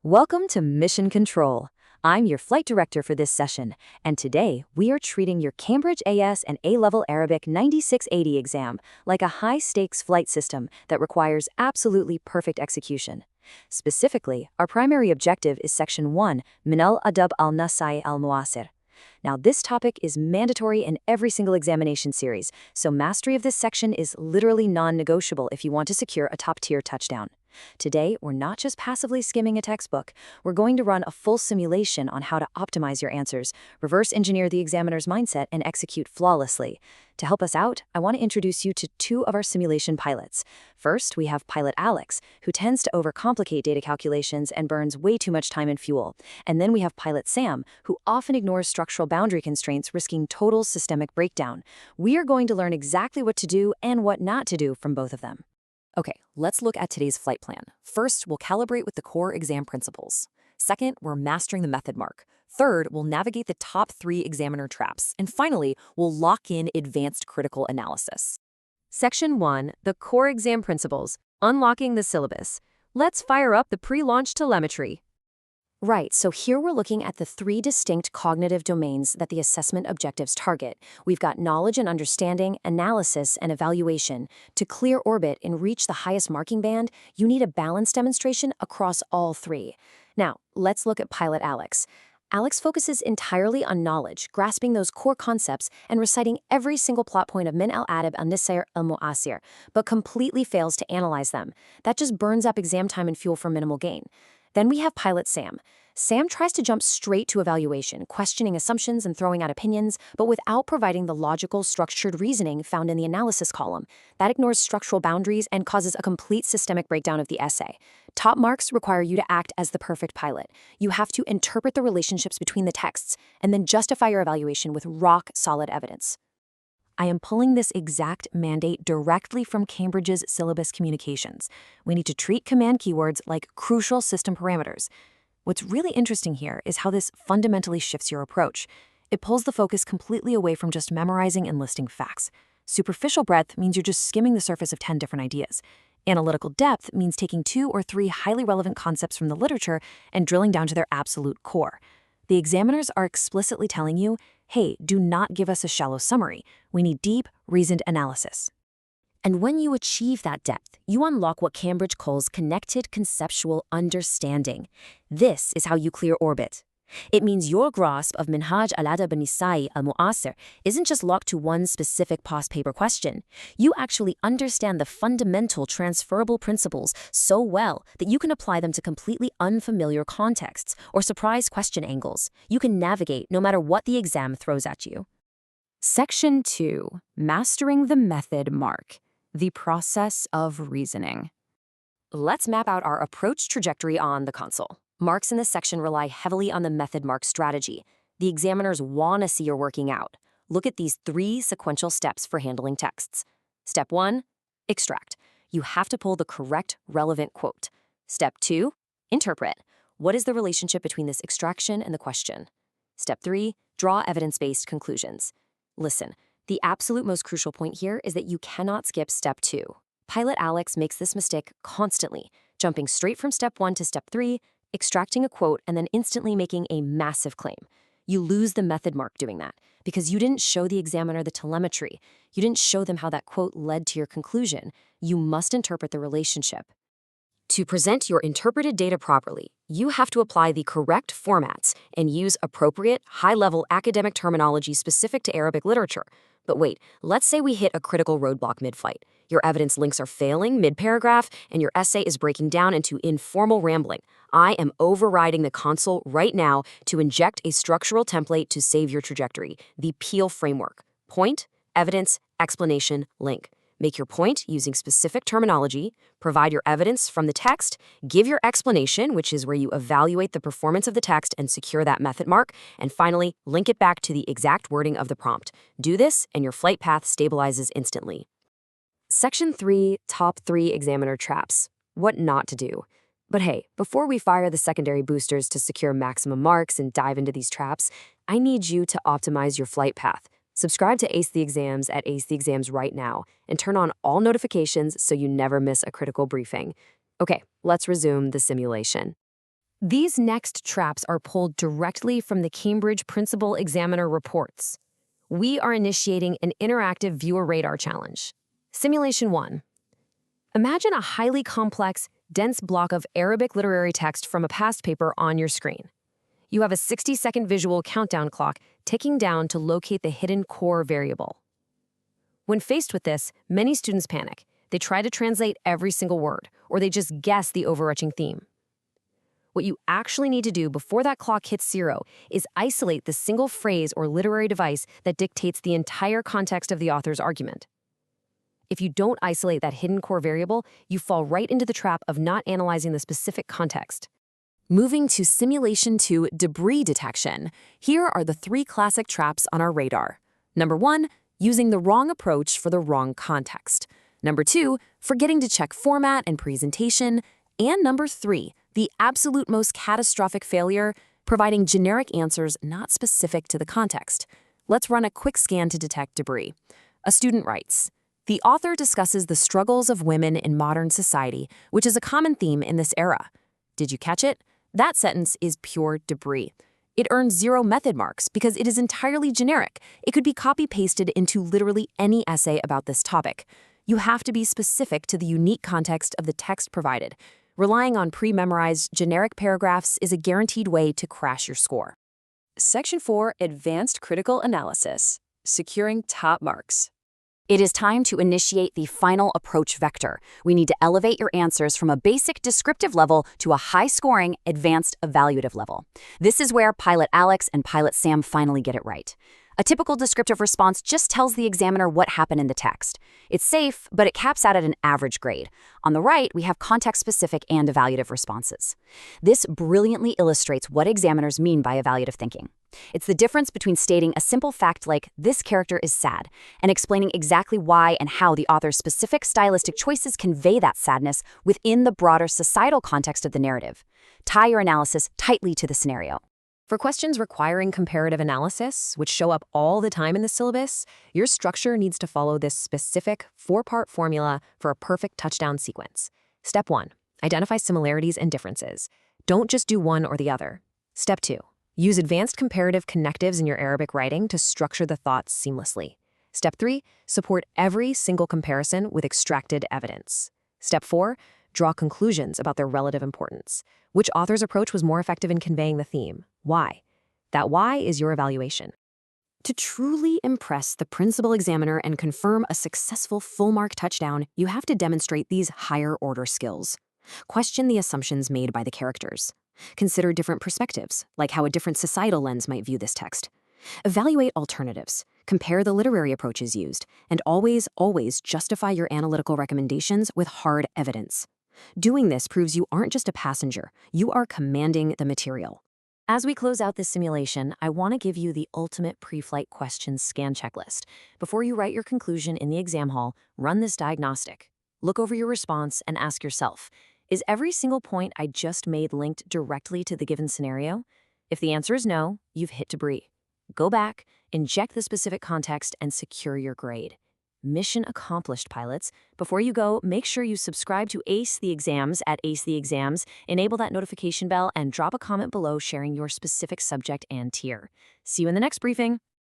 Welcome to Mission Control. I'm your flight director for this session, and today we are treating your Cambridge AS and A-Level Arabic 9680 exam like a high-stakes flight system that requires absolutely perfect execution. Specifically, our primary objective is Section 1, Adab al Nisai al Muasir. Now, this topic is mandatory in every single examination series, so mastery of this section is literally non-negotiable if you want to secure a top-tier touchdown. Today, we're not just passively skimming a textbook. We're going to run a full simulation on how to optimize your answers, reverse engineer the examiner's mindset, and execute flawlessly. To help us out, I want to introduce you to two of our simulation pilots. First, we have pilot Alex, who tends to overcomplicate data calculations and burns way too much time and fuel. And then we have pilot Sam, who often ignores structural boundary constraints, risking total systemic breakdown. We are going to learn exactly what to do and what not to do from both of them. Okay, let's look at today's flight plan. First, we'll calibrate with the core exam principles. Second, we're mastering the method mark. Third, we'll navigate the top 3 examiner traps. And finally, we'll lock in advanced critical analysis. Section 1, the core exam principles, unlocking the syllabus. Let's fire up the pre-launch telemetry. Right, so here we're looking at the 3 distinct cognitive domains that the assessment objectives target. We've got knowledge and understanding, analysis, and evaluation. To clear orbit and reach the highest marking band, you need a balanced demonstration across all 3. Now, let's look at pilot Alex. Alex focuses entirely on knowledge, grasping those core concepts and reciting every single plot point of Adab al Nisai al Muasir, but completely fails to analyze them. That just burns up exam time and fuel for minimal gain. Then we have pilot Sam. Sam tries to jump straight to evaluation, questioning assumptions and throwing out opinions, but without providing the logical, structured reasoning found in the analysis column. That ignores structural boundaries and causes a complete systemic breakdown of the essay. Top marks require you to act as the perfect pilot. You have to interpret the relationships between the texts and then justify your evaluation with rock-solid evidence. I am pulling this exact mandate directly from Cambridge's syllabus communications. We need to treat command keywords like crucial system parameters. What's really interesting here is how this fundamentally shifts your approach. It pulls the focus completely away from just memorizing and listing facts. Superficial breadth means you're just skimming the surface of 10 different ideas. Analytical depth means taking 2 or 3 highly relevant concepts from the literature and drilling down to their absolute core. The examiners are explicitly telling you, hey, do not give us a shallow summary. We need deep, reasoned analysis. And when you achieve that depth, you unlock what Cambridge calls connected conceptual understanding. This is how you clear orbit. It means your grasp of Adab al Nisai al Muasir isn't just locked to one specific past paper question. You actually understand the fundamental transferable principles so well that you can apply them to completely unfamiliar contexts or surprise question angles. You can navigate no matter what the exam throws at you. Section 2, Mastering the Method Mark, the process of reasoning. Let's map out our approach trajectory on the console. Marks in this section rely heavily on the method mark strategy. The examiners want to see you're working out. Look at these 3 sequential steps for handling texts. Step 1, extract. You have to pull the correct, relevant quote. Step 2, interpret. What is the relationship between this extraction and the question? Step 3, draw evidence-based conclusions. Listen, the absolute most crucial point here is that you cannot skip step 2. Pilot Alex makes this mistake constantly, jumping straight from step 1 to step 3, extracting a quote, and then instantly making a massive claim. You lose the method mark doing that because you didn't show the examiner the telemetry. You didn't show them how that quote led to your conclusion. You must interpret the relationship. To present your interpreted data properly, you have to apply the correct formats and use appropriate, high-level academic terminology specific to Arabic literature. But wait, let's say we hit a critical roadblock mid-flight. Your evidence links are failing mid-paragraph, and your essay is breaking down into informal rambling. I am overriding the console right now to inject a structural template to save your trajectory, the PEEL framework. Point, evidence, explanation, link. Make your point using specific terminology, provide your evidence from the text, give your explanation, which is where you evaluate the performance of the text and secure that method mark, and finally, link it back to the exact wording of the prompt. Do this, and your flight path stabilizes instantly. Section 3, Top 3 Examiner Traps. What not to do. But hey, before we fire the secondary boosters to secure maximum marks and dive into these traps, I need you to optimize your flight path. Subscribe to Ace the Exams at Ace the Exams right now and turn on all notifications so you never miss a critical briefing. Okay, let's resume the simulation. These next traps are pulled directly from the Cambridge Principal Examiner reports. We are initiating an interactive viewer radar challenge. Simulation 1. Imagine a highly complex, dense block of Arabic literary text from a past paper on your screen. You have a 60-second visual countdown clock ticking down to locate the hidden core variable. When faced with this, many students panic. They try to translate every single word, or they just guess the overarching theme. What you actually need to do before that clock hits 0 is isolate the single phrase or literary device that dictates the entire context of the author's argument. If you don't isolate that hidden core variable, you fall right into the trap of not analyzing the specific context. Moving to Simulation 2 debris detection, here are the 3 classic traps on our radar. Number 1, using the wrong approach for the wrong context. Number 2, forgetting to check format and presentation. And number 3, the absolute most catastrophic failure, providing generic answers not specific to the context. Let's run a quick scan to detect debris. A student writes, "The author discusses the struggles of women in modern society, which is a common theme in this era." Did you catch it? That sentence is pure debris. It earns 0 method marks because it is entirely generic. It could be copy-pasted into literally any essay about this topic. You have to be specific to the unique context of the text provided. Relying on pre-memorized generic paragraphs is a guaranteed way to crash your score. Section 4, Advanced Critical Analysis, Securing Top Marks. It is time to initiate the final approach vector. We need to elevate your answers from a basic descriptive level to a high-scoring, advanced evaluative level. This is where Pilot Alex and Pilot Sam finally get it right. A typical descriptive response just tells the examiner what happened in the text. It's safe, but it caps out at an average grade. On the right, we have context-specific and evaluative responses. This brilliantly illustrates what examiners mean by evaluative thinking. It's the difference between stating a simple fact like, "This character is sad," and explaining exactly why and how the author's specific stylistic choices convey that sadness within the broader societal context of the narrative. Tie your analysis tightly to the scenario. For questions requiring comparative analysis, which show up all the time in the syllabus, your structure needs to follow this specific 4-part formula for a perfect touchdown sequence. Step 1, identify similarities and differences. Don't just do one or the other. Step 2, use advanced comparative connectives in your Arabic writing to structure the thoughts seamlessly. Step 3, support every single comparison with extracted evidence. Step 4, draw conclusions about their relative importance. Which author's approach was more effective in conveying the theme? Why? That why is your evaluation. To truly impress the principal examiner and confirm a successful full-mark touchdown, you have to demonstrate these higher-order skills. Question the assumptions made by the characters. Consider different perspectives, like how a different societal lens might view this text. Evaluate alternatives. Compare the literary approaches used, and always justify your analytical recommendations with hard evidence. Doing this proves you aren't just a passenger, you are commanding the material. As we close out this simulation, I want to give you the ultimate pre-flight questions scan checklist. Before you write your conclusion in the exam hall, run this diagnostic. Look over your response and ask yourself, is every single point I just made linked directly to the given scenario? If the answer is no, you've hit debris. Go back, inject the specific context, and secure your grade. Mission accomplished, pilots. Before you go, make sure you subscribe to Ace the Exams at Ace the Exams, enable that notification bell, and drop a comment below sharing your specific subject and tier. See you in the next briefing.